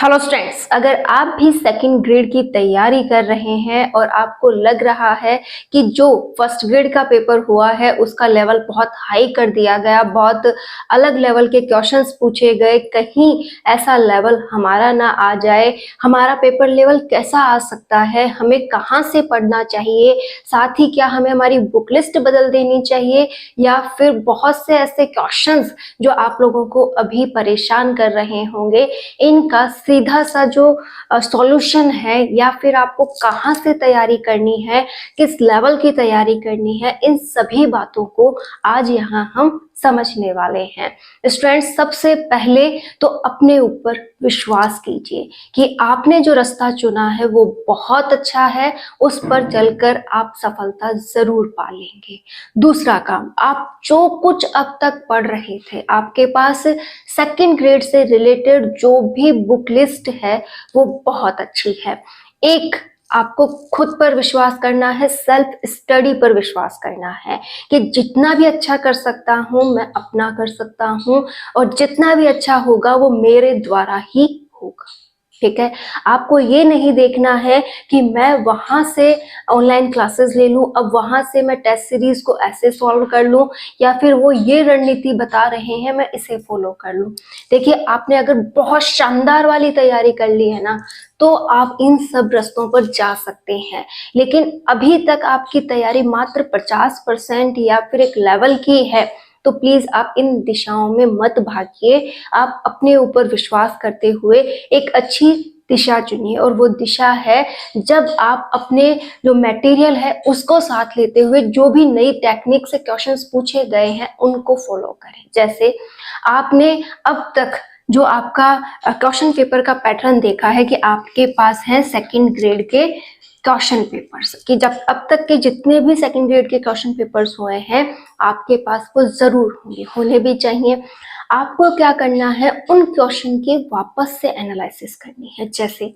Hello students, अगर आप भी सेकंड ग्रेड की तैयारी कर रहे हैं और आपको लग रहा है कि जो फर्स्ट ग्रेड का पेपर हुआ है उसका लेवल बहुत हाई कर दिया गया, बहुत अलग लेवल के क्वेश्चंस पूछे गए, कहीं ऐसा लेवल हमारा ना आ जाए, हमारा पेपर लेवल कैसा आ सकता है, हमें कहाँ से पढ़ना चाहिए, साथ ही क्या हमें हमारी बुक लिस्ट बदल देनी चाहिए या फिर बहुत से ऐसे क्वेश्चंस जो आप लोगों को अभी परेशान कर रहे होंगे, इनका सीधा सा जो सॉल्यूशन है या फिर आपको कहाँ से तैयारी करनी है, किस लेवल की तैयारी करनी है, इन सभी बातों को आज यहाँ हम समझने वाले हैं। स्टूडेंट्स, सबसे पहले तो अपने ऊपर विश्वास कीजिए कि आपने जो रास्ता चुना है वो बहुत अच्छा है, उस पर चलकर आप सफलता जरूर पा लेंगे। दूसरा काम, आप जो कुछ अब तक पढ़ रहे थे, आपके पास सेकंड ग्रेड से रिलेटेड जो भी बुक लिस्ट है वो बहुत अच्छी है। एक, आपको खुद पर विश्वास करना है, सेल्फ स्टडी पर विश्वास करना है कि जितना भी अच्छा कर सकता हूँ मैं अपना कर सकता हूँ और जितना भी अच्छा होगा वो मेरे द्वारा ही होगा। ठीक है, आपको ये नहीं देखना है कि मैं वहां से ऑनलाइन क्लासेस ले लूं, अब वहां से मैं टेस्ट सीरीज को ऐसे सॉल्व कर लूं या फिर वो ये रणनीति बता रहे हैं मैं इसे फॉलो कर लूं। देखिए, आपने अगर बहुत शानदार वाली तैयारी कर ली है ना तो आप इन सब रास्तों पर जा सकते हैं, लेकिन अभी तक आपकी तैयारी मात्र 50% या फिर एक लेवल की है, तो प्लीज आप इन दिशाओं में मत भागिए। आप अपने ऊपर विश्वास करते हुए एक अच्छी दिशा चुनिए, और वो दिशा है जब आप अपने जो मटेरियल है उसको साथ लेते हुए जो भी नई टेक्निक से क्वेश्चंस पूछे गए हैं उनको फॉलो करें। जैसे आपने अब तक जो आपका क्वेश्चन पेपर का पैटर्न देखा है कि आपके पास है सेकंड ग्रेड के क्वेश्चन पेपर्स, कि जब अब तक के जितने भी सेकंड ग्रेड के क्वेश्चन पेपर्स हुए हैं आपके पास वो जरूर होंगे, होने भी चाहिए। आपको क्या करना है, उन क्वेश्चन की वापस से एनालिसिस करनी है। जैसे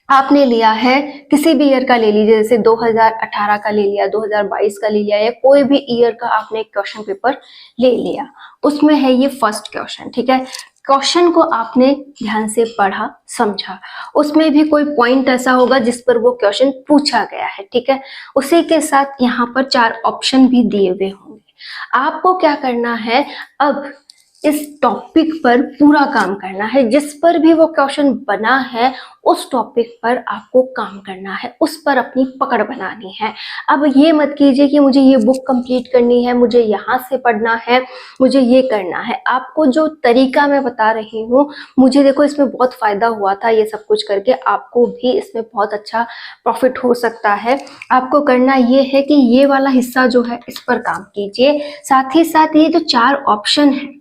आपने लिया है, किसी भी ईयर का ले लीजिए, जैसे 2018 का ले लिया, 2022 का ले लिया, या कोई भी ईयर का आपने क्वेश्चन पेपर ले लिया, उसमें है ये फर्स्ट क्वेश्चन। ठीक है, क्वेश्चन को आपने ध्यान से पढ़ा, समझा, उसमें भी कोई पॉइंट ऐसा होगा जिस पर वो क्वेश्चन पूछा गया है। ठीक है, उसी के साथ यहाँ पर 4 ऑप्शन भी दिए हुए होंगे। आपको क्या करना है, अब इस टॉपिक पर पूरा काम करना है, जिस पर भी वो क्वेश्चन बना है उस टॉपिक पर आपको काम करना है, उस पर अपनी पकड़ बनानी है। अब ये मत कीजिए कि मुझे ये बुक कंप्लीट करनी है, मुझे यहाँ से पढ़ना है, मुझे ये करना है। आपको जो तरीका मैं बता रही हूँ, मुझे देखो इसमें बहुत फायदा हुआ था ये सब कुछ करके, आपको भी इसमें बहुत अच्छा प्रॉफिट हो सकता है। आपको करना ये है कि ये वाला हिस्सा जो है इस पर काम कीजिए, साथ ही साथ ये जो 4 ऑप्शन है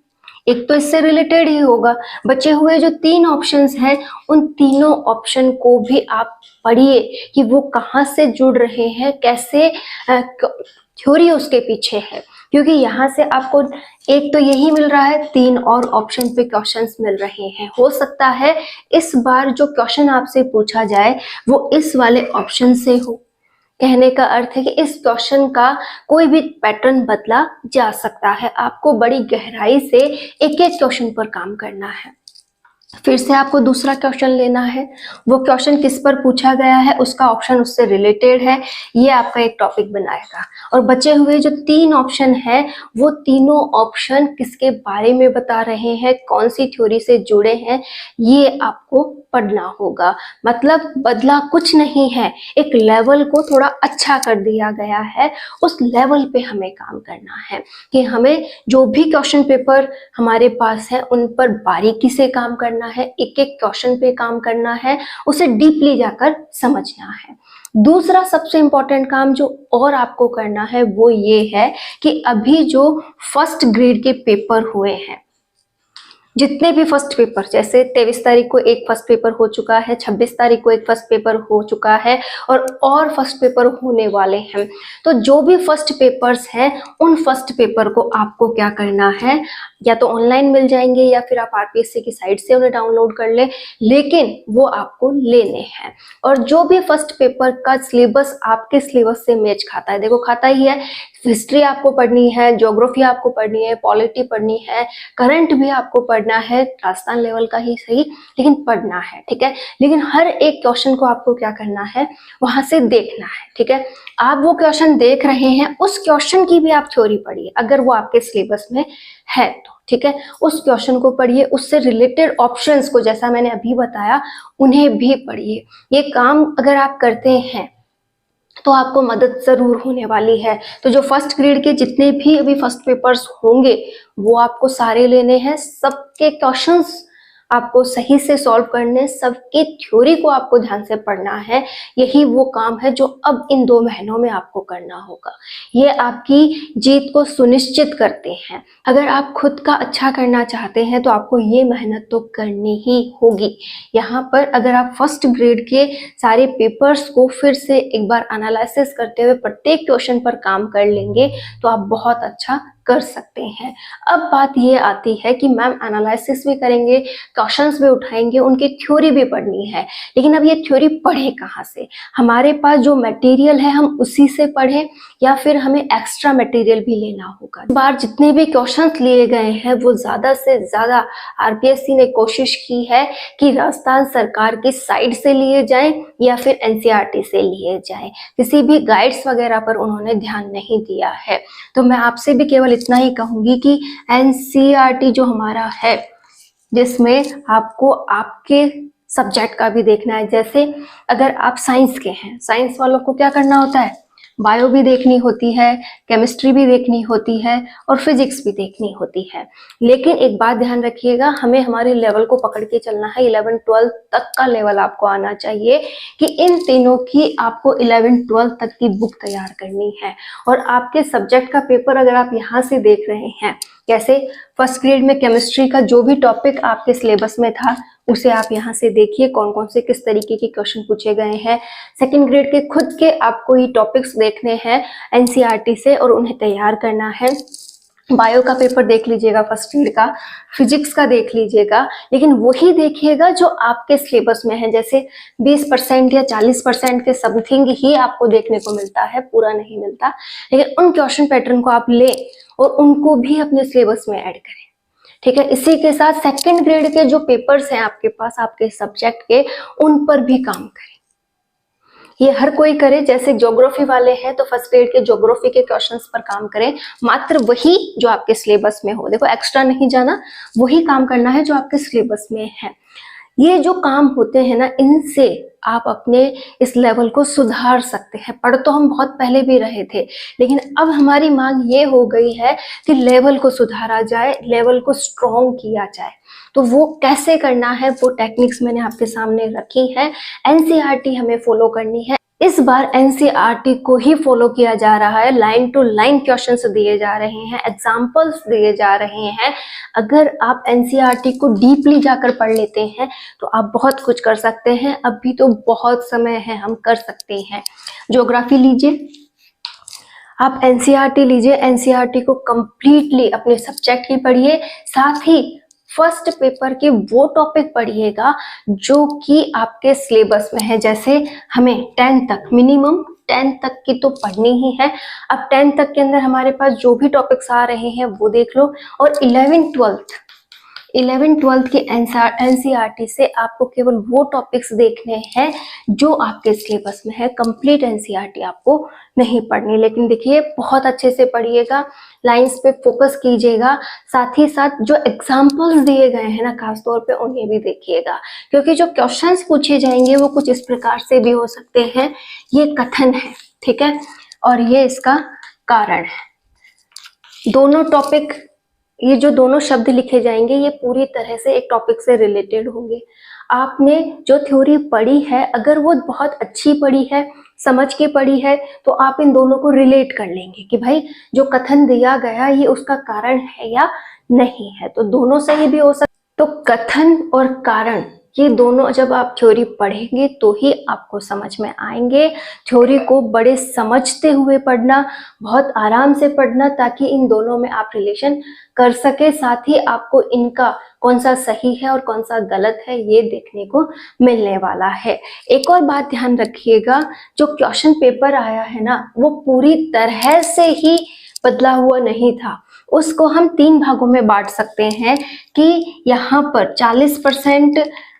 एक तो इससे रिलेटेड ही होगा, बचे हुए जो 3 ऑप्शंस हैं उन तीनों ऑप्शन को भी आप पढ़िए कि वो कहाँ से जुड़ रहे हैं, कैसे थ्योरी उसके पीछे है, क्योंकि यहाँ से आपको एक तो यही मिल रहा है, 3 और ऑप्शन पे क्वेश्चंस मिल रहे हैं। हो सकता है इस बार जो क्वेश्चन आपसे पूछा जाए वो इस वाले ऑप्शन से हो। कहने का अर्थ है कि इस क्वेश्चन का कोई भी पैटर्न बदला जा सकता है, आपको बड़ी गहराई से एक एक क्वेश्चन पर काम करना है। फिर से आपको दूसरा क्वेश्चन लेना है, वो क्वेश्चन किस पर पूछा गया है, उसका ऑप्शन उससे रिलेटेड है, ये आपका एक टॉपिक बनाएगा। और बचे हुए जो 3 ऑप्शन है वो तीनों ऑप्शन किसके बारे में बता रहे हैं, कौन सी थ्योरी से जुड़े हैं, ये आपको पढ़ना होगा। मतलब बदला कुछ नहीं है, एक लेवल को थोड़ा अच्छा कर दिया गया है, उस लेवल पे हमें काम करना है कि हमें जो भी क्वेश्चन पेपर हमारे पास है उन पर बारीकी से काम करना है, एक एक क्वेश्चन पे काम करना है, उसे डीपली जाकर समझना है। दूसरा सबसे इंपॉर्टेंट काम जो और आपको करना है वो ये है कि अभी जो फर्स्ट ग्रेड के पेपर हुए हैं, जितने भी फर्स्ट पेपर, जैसे 23 तारीख को एक फर्स्ट पेपर हो चुका है, 26 तारीख को एक फर्स्ट पेपर हो चुका है और फर्स्ट पेपर होने वाले हैं, तो जो भी फर्स्ट पेपर्स हैं उन फर्स्ट पेपर को आपको क्या करना है, या तो ऑनलाइन मिल जाएंगे या फिर आप आरपीएससी की साइट से उन्हें डाउनलोड कर ले, लेकिन वो आपको लेने हैं। और जो भी फर्स्ट पेपर का सिलेबस आपके सिलेबस से मैच खाता है, देखो खाता ही है, हिस्ट्री आपको पढ़नी है, ज्योग्राफी आपको पढ़नी है, पॉलिटी पढ़नी है, करंट भी आपको पढ़नी पढ़ना है, राजस्थान लेवल का ही सही, लेकिन पढ़ना है, ठीक है। लेकिन हर एक क्वेश्चन को आपको क्या करना है, वहां से देखना है, ठीक है। आप वो क्वेश्चन देख रहे हैं, उस क्वेश्चन की भी आप थ्योरी पढ़िए अगर वो आपके सिलेबस में है तो, ठीक है। उस क्वेश्चन को पढ़िए, उससे रिलेटेड ऑप्शंस को जैसा मैंने अभी बताया उन्हें भी पढ़िए। ये काम अगर आप करते हैं तो आपको मदद जरूर होने वाली है। तो जो फर्स्ट ग्रेड के जितने भी अभी फर्स्ट पेपर्स होंगे वो आपको सारे लेने हैं, सबके क्वेश्चंस आपको सही से सॉल्व करने, सबकी थ्योरी को आपको ध्यान से पढ़ना है। यही वो काम है जो अब इन 2 महीनों में आपको करना होगा। ये आपकी जीत को सुनिश्चित करते हैं। अगर आप खुद का अच्छा करना चाहते हैं तो आपको ये मेहनत तो करनी ही होगी। यहाँ पर अगर आप फर्स्ट ग्रेड के सारे पेपर्स को फिर से एक बार एनालिसिस करते हुए प्रत्येक क्वेश्चन पर काम कर लेंगे तो आप बहुत अच्छा कर सकते हैं। अब बात ये आती है कि मैम एनालिसिस भी करेंगे, क्वेश्चंस भी उठाएंगे, उनकी थ्योरी भी पढ़नी है, लेकिन अब ये थ्योरी पढ़े कहाँ से? हमारे पास जो मटेरियल है हम उसी से पढ़ें या फिर हमें एक्स्ट्रा मटेरियल भी लेना होगा? इस बार जितने भी क्वेश्चंस लिए गए हैं वो ज्यादा से ज्यादा आरपीएससी ने कोशिश की है कि राजस्थान सरकार की साइड से लिए जाएं या फिर एनसीईआरटी से लिए जाएं। किसी भी गाइड्स वगैरह पर उन्होंने ध्यान नहीं दिया है। तो मैं आपसे भी केवल इतना ही कहूंगी कि एनसीईआरटी जो हमारा है जिसमें आपको आपके सब्जेक्ट का भी देखना है। जैसे अगर आप साइंस के हैं, साइंस वालों को क्या करना होता है, बायो भी देखनी होती है, केमिस्ट्री भी देखनी होती है और फिजिक्स भी देखनी होती है। लेकिन एक बात ध्यान रखिएगा, हमें हमारे लेवल को पकड़ के चलना है। 11-12 तक का लेवल आपको आना चाहिए कि इन तीनों की आपको 11-12 तक की बुक तैयार करनी है। और आपके सब्जेक्ट का पेपर अगर आप यहाँ से देख रहे हैं, कैसे फर्स्ट ग्रेड में केमिस्ट्री का जो भी टॉपिक आपके सिलेबस में था उसे आप यहाँ से देखिए, कौन कौन से किस तरीके के क्वेश्चन पूछे गए हैं। सेकंड ग्रेड के खुद के आपको ये टॉपिक्स देखने हैं एनसीईआरटी से और उन्हें तैयार करना है। बायो का पेपर देख लीजिएगा फर्स्ट ग्रेड का, फिजिक्स का देख लीजिएगा, लेकिन वही देखिएगा जो आपके सिलेबस में है। जैसे 20% या 40% के समथिंग ही आपको देखने को मिलता है, पूरा नहीं मिलता। लेकिन उन क्वेश्चन पैटर्न को आप लें और उनको भी अपने सिलेबस में ऐड करें, ठीक है। इसी के साथ सेकंड ग्रेड के जो पेपर्स हैं आपके पास आपके सब्जेक्ट के, उन पर भी काम करें। ये हर कोई करे। जैसे ज्योग्राफी वाले हैं तो फर्स्ट ग्रेड के ज्योग्राफी के क्वेश्चंस पर काम करें, मात्र वही जो आपके सिलेबस में हो। देखो एक्स्ट्रा नहीं जाना, वही काम करना है जो आपके सिलेबस में है। ये जो काम होते हैं ना, इनसे आप अपने इस लेवल को सुधार सकते हैं। पढ़ तो हम बहुत पहले भी रहे थे, लेकिन अब हमारी मांग ये हो गई है कि लेवल को सुधारा जाए, लेवल को स्ट्रॉन्ग किया जाए। तो वो कैसे करना है, वो टेक्निक्स मैंने आपके सामने रखी है। एनसीईआरटी हमें फॉलो करनी है। इस बार एनसीईआरटी को ही फॉलो किया जा रहा है। लाइन टू लाइन क्वेश्चंस दिए जा रहे हैं, एग्जाम्पल्स दिए जा रहे हैं। अगर आप एनसीईआरटी को डीपली जाकर पढ़ लेते हैं तो आप बहुत कुछ कर सकते हैं। अभी तो बहुत समय है, हम कर सकते हैं। ज्योग्राफी लीजिए, आप एनसीईआरटी लीजिए, एनसीईआरटी को कंप्लीटली अपने सब्जेक्ट की पढ़िए, साथ ही फर्स्ट पेपर के वो टॉपिक पढ़िएगा जो कि आपके सिलेबस में है। जैसे हमें 10 तक, मिनिमम 10 तक की तो पढ़नी ही है। अब 10 तक के अंदर हमारे पास जो भी टॉपिक्स आ रहे हैं वो देख लो, और 11-12 के एनसीईआरटी से आपको केवल वो टॉपिक्स देखने हैं जो आपके सिलेबस में है। कंप्लीट एनसीईआरटी आपको नहीं पढ़नी, लेकिन देखिए बहुत अच्छे से पढ़िएगा, लाइंस पे फोकस कीजिएगा। साथ ही साथ जो एग्जाम्पल्स दिए गए हैं ना, खासतौर पे उन्हें भी देखिएगा, क्योंकि जो क्वेश्चंस पूछे जाएंगे वो कुछ इस प्रकार से भी हो सकते हैं। ये कथन है, ठीक है, और ये इसका कारण है। दोनों टॉपिक, ये जो दोनों शब्द लिखे जाएंगे ये पूरी तरह से एक टॉपिक से रिलेटेड होंगे। आपने जो थ्योरी पढ़ी है, अगर वो बहुत अच्छी पढ़ी है, समझ के पढ़ी है, तो आप इन दोनों को रिलेट कर लेंगे कि भाई जो कथन दिया गया ये उसका कारण है या नहीं है। तो दोनों सही भी हो सकता। तो कथन और कारण ये दोनों जब आप थ्योरी पढ़ेंगे तो ही आपको समझ में आएंगे। थ्योरी को बड़े समझते हुए पढ़ना, बहुत आराम से पढ़ना, ताकि इन दोनों में आप रिलेशन कर सके। साथ ही आपको इनका कौन सा सही है और कौन सा गलत है ये देखने को मिलने वाला है। एक और बात ध्यान रखिएगा, जो क्वेश्चन पेपर आया है ना वो पूरी तरह से ही बदला हुआ नहीं था। उसको हम 3 भागों में बांट सकते हैं कि यहाँ पर 40%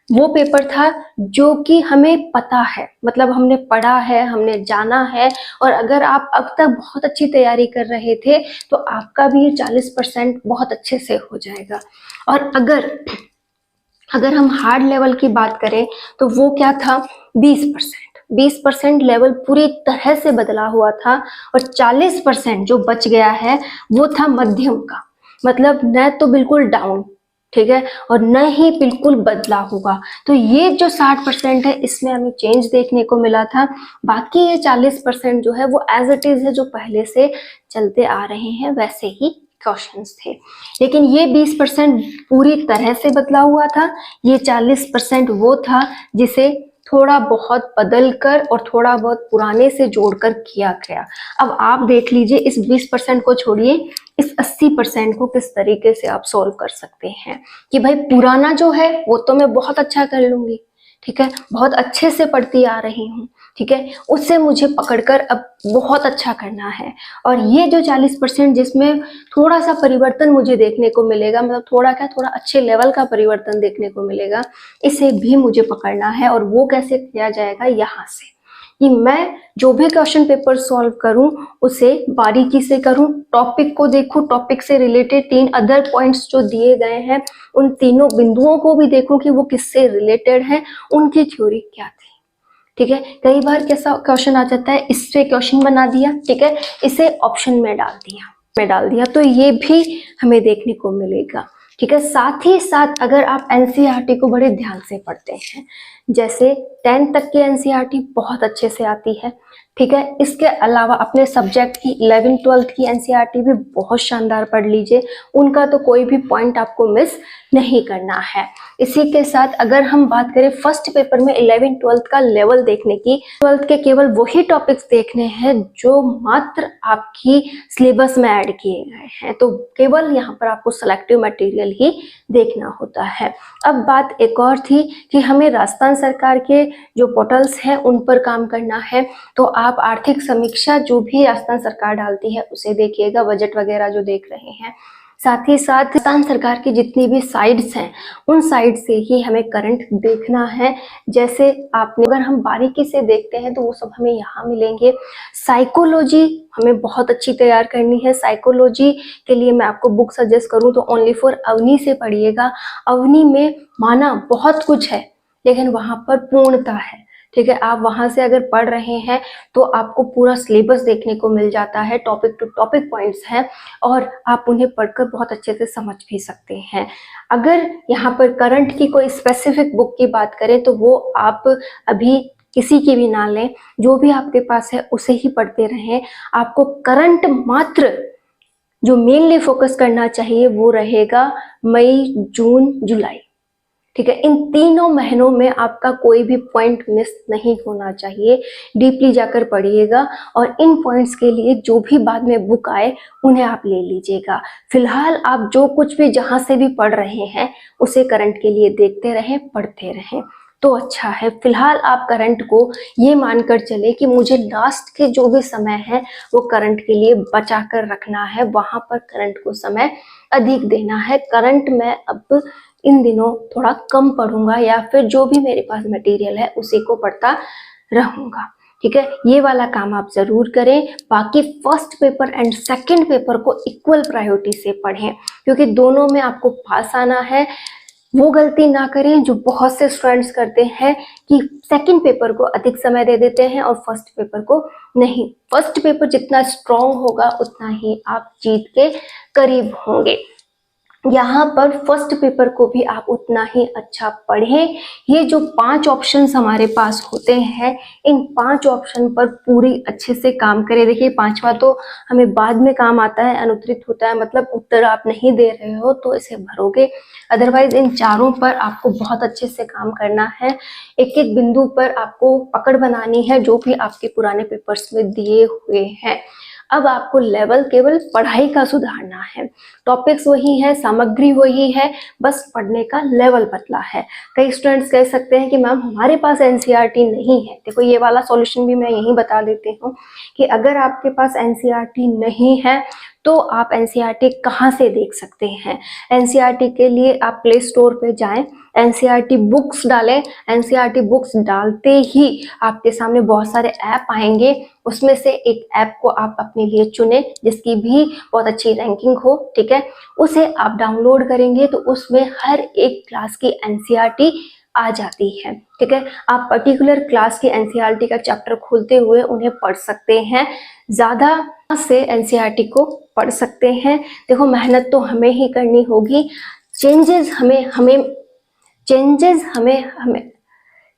वो पेपर था जो कि हमें पता है, मतलब हमने पढ़ा है, हमने जाना है, और अगर आप अब तक बहुत अच्छी तैयारी कर रहे थे तो आपका भी ये 40% बहुत अच्छे से हो जाएगा। और अगर हम हार्ड लेवल की बात करें तो वो क्या था, 20% लेवल पूरी तरह से बदला हुआ था, और 40% जो बच गया है वो था मध्यम का, मतलब न तो बिल्कुल डाउन, ठीक है, और न ही बिल्कुल बदला हुआ। तो ये जो 60% है इसमें हमें चेंज देखने को मिला था। बाकी ये 40% जो है वो एज इट इज है, जो पहले से चलते आ रहे हैं वैसे ही क्वेश्चंस थे। लेकिन ये 20% पूरी तरह से बदला हुआ था, ये 40% वो था जिसे थोड़ा बहुत बदल कर और थोड़ा बहुत पुराने से जोड़कर किया गया। अब आप देख लीजिए, इस 20% को छोड़िए, इस 80% को किस तरीके से आप सोल्व कर सकते हैं कि भाई पुराना जो है वो तो मैं बहुत अच्छा कर लूंगी, ठीक है, बहुत अच्छे से पढ़ती आ रही हूँ, ठीक है, उससे मुझे पकड़कर अब बहुत अच्छा करना है। और ये जो 40% जिसमें थोड़ा सा परिवर्तन मुझे देखने को मिलेगा, मतलब थोड़ा क्या, थोड़ा अच्छे लेवल का परिवर्तन देखने को मिलेगा, इसे भी मुझे पकड़ना है। और वो कैसे किया जाएगा, यहाँ से कि मैं जो भी क्वेश्चन पेपर सॉल्व करूं उसे बारीकी से करूं, टॉपिक को देखूं, टॉपिक से रिलेटेड 3 अदर पॉइंट्स जो दिए गए हैं उन तीनों बिंदुओं को भी देखूं कि वो किससे रिलेटेड है, उनकी थ्योरी क्या थी, ठीक है। कई बार कैसा क्वेश्चन आ जाता है, इससे क्वेश्चन बना दिया, ठीक है, इसे ऑप्शन में डाल दिया, तो ये भी हमें देखने को मिलेगा, ठीक है। साथ ही साथ अगर आप एनसीईआरटी को बड़े ध्यान से पढ़ते हैं, जैसे 10th तक की एनसीईआरटी बहुत अच्छे से आती है, ठीक है, इसके अलावा अपने सब्जेक्ट की 11th 12th की एनसीईआरटी भी बहुत शानदार पढ़ लीजिए, उनका तो कोई भी पॉइंट आपको मिस नहीं करना है। इसी के साथ अगर हम बात करें फर्स्ट पेपर में 11th 12th का लेवल देखने की, 12th के केवल वही टॉपिक्स देखने हैं जो मात्र आपकी सिलेबस में ऐड किए गए हैं, तो केवल यहाँ पर आपको सिलेक्टिव मटेरियल ही देखना होता है। अब बात एक और थी कि हमें राजस्थान सरकार के जो पोर्टल्स हैं उन पर काम करना है, तो आप आर्थिक समीक्षा जो भी राजस्थान सरकार डालती है उसे देखिएगा, बजट वगैरह जो देख रहे हैं। साथ ही साथ राजस्थान सरकार की जितनी भी साइट्स हैं उन साइट से ही हमें करंट देखना है। जैसे आपने, अगर हम बारीकी से देखते हैं तो वो सब हमें यहाँ मिलेंगे। साइकोलॉजी हमें बहुत अच्छी तैयार करनी है। साइकोलॉजी के लिए मैं आपको बुक सजेस्ट करूँ तो ओनली फॉर अवनी से पढ़िएगा। अवनी में माना बहुत कुछ है लेकिन वहां पर पूर्णता है, ठीक है। आप वहां से अगर पढ़ रहे हैं तो आपको पूरा सिलेबस देखने को मिल जाता है, टॉपिक टू टॉपिक पॉइंट्स हैं और आप उन्हें पढ़कर बहुत अच्छे से समझ भी सकते हैं। अगर यहाँ पर करंट की कोई स्पेसिफिक बुक की बात करें तो वो आप अभी किसी की भी ना लें, जो भी आपके पास है उसे ही पढ़ते रहें। आपको करंट मात्र जो मेनली फोकस करना चाहिए वो रहेगा मई, जून, जुलाई, ठीक है। इन तीनों महीनों में आपका कोई भी पॉइंट मिस नहीं होना चाहिए। डीपली जाकर पढ़िएगा और इन पॉइंट्स के लिए जो भी बाद में बुक आए उन्हें आप ले लीजिएगा। फिलहाल आप जो कुछ भी जहां से भी पढ़ रहे हैं उसे करंट के लिए देखते रहें, पढ़ते रहें तो अच्छा है। फिलहाल आप करंट को ये मानकर चले कि मुझे लास्ट के जो भी समय है वो करंट के लिए बचा कर रखना है, वहां पर करंट को समय अधिक देना है। करंट में अब इन दिनों थोड़ा कम पढ़ूंगा या फिर जो भी मेरे पास मटेरियल है उसी को पढ़ता रहूंगा, ठीक है। ये वाला काम आप जरूर करें। बाकी first paper and second paper को इक्वल प्रायोरिटी से पढ़ें क्योंकि दोनों में आपको पास आना है। वो गलती ना करें जो बहुत से स्टूडेंट्स करते हैं कि सेकंड पेपर को अधिक समय दे देते हैं और फर्स्ट पेपर को नहीं। फर्स्ट पेपर जितना स्ट्रॉन्ग होगा उतना ही आप जीत के करीब होंगे। यहाँ पर फर्स्ट पेपर को भी आप उतना ही अच्छा पढ़ें। ये जो 5 ऑप्शंस हमारे पास होते हैं इन 5 ऑप्शन पर पूरी अच्छे से काम करें। देखिए 5वां तो हमें बाद में काम आता है, अनुत्तरित होता है, मतलब उत्तर आप नहीं दे रहे हो तो इसे भरोगे। अदरवाइज इन चारों पर आपको बहुत अच्छे से काम करना है। एक एक बिंदु पर आपको पकड़ बनानी है जो भी आपके पुराने पेपर्स में दिए हुए हैं। अब आपको लेवल केवल पढ़ाई का सुधारना है, टॉपिक्स वही है, सामग्री वही है, बस पढ़ने का लेवल बदला है। कई स्टूडेंट्स कह सकते हैं कि मैम हमारे पास एनसीईआरटी नहीं है। देखो ये वाला सॉल्यूशन भी मैं यही बता देती हूँ कि अगर आपके पास एनसीईआरटी नहीं है तो आप एनसीईआरटी कहाँ से देख सकते हैं। एनसीईआरटी के लिए आप प्ले स्टोर पे जाएं, एनसीईआरटी बुक्स डालें। एनसीईआरटी बुक्स डालते ही आपके सामने बहुत सारे ऐप आएंगे, उसमें से एक ऐप को आप अपने लिए चुनें जिसकी भी बहुत अच्छी रैंकिंग हो, ठीक है। उसे आप डाउनलोड करेंगे तो उसमें हर एक क्लास की एनसीईआरटी आ जाती है, ठीक है। आप पर्टिकुलर क्लास की एनसीईआरटी का चैप्टर खोलते हुए उन्हें पढ़ सकते हैं, ज्यादा से एनसीईआरटी को पढ़ सकते हैं। देखो मेहनत तो हमें ही करनी होगी, चेंजेस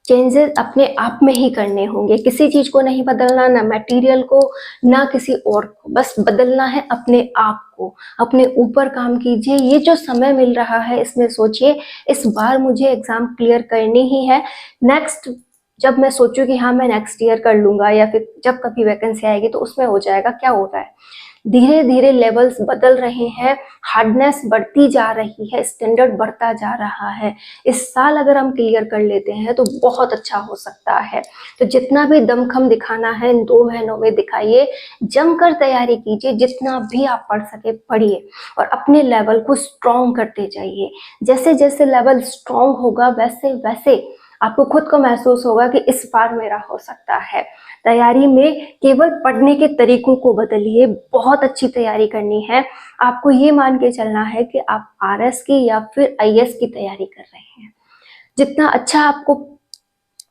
चेंजेस अपने आप में ही करने होंगे। किसी चीज को नहीं बदलना, ना मटेरियल को, ना किसी और को, बस बदलना है अपने आप को। अपने ऊपर काम कीजिए। ये जो समय मिल रहा है इसमें सोचिए इस बार मुझे एग्जाम क्लियर करनी ही है, नेक्स्ट जब मैं सोचूं कि हाँ मैं नेक्स्ट ईयर कर लूंगा या फिर जब कभी वैकेंसी आएगी तो उसमें हो जाएगा। क्या हो रहा है, धीरे धीरे लेवल्स बदल रहे हैं, हार्डनेस बढ़ती जा रही है, स्टैंडर्ड बढ़ता जा रहा है। इस साल अगर हम क्लियर कर लेते हैं तो बहुत अच्छा हो सकता है। तो जितना भी दमखम दिखाना है इन 2 महीनों में दिखाइए, जमकर तैयारी कीजिए, जितना भी आप पढ़ सके पढ़िए और अपने लेवल को स्ट्रॉन्ग करते जाइए। जैसे जैसे लेवल स्ट्रॉन्ग होगा वैसे वैसे आपको खुद को महसूस होगा कि इस बार मेरा हो सकता है। तैयारी में केवल पढ़ने के तरीकों को बदलिए, बहुत अच्छी तैयारी करनी है। आपको ये मान के चलना है कि आप आरएस की या फिर आईएएस की तैयारी कर रहे हैं। जितना अच्छा आपको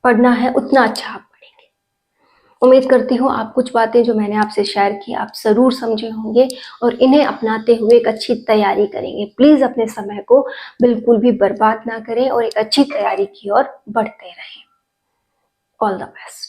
पढ़ना है उतना अच्छा आप पढ़ेंगे। उम्मीद करती हूँ आप कुछ बातें जो मैंने आपसे शेयर की आप जरूर समझे होंगे और इन्हें अपनाते हुए एक अच्छी तैयारी करेंगे। प्लीज अपने समय को बिल्कुल भी बर्बाद ना करें और एक अच्छी तैयारी की ओर बढ़ते रहें। All the best.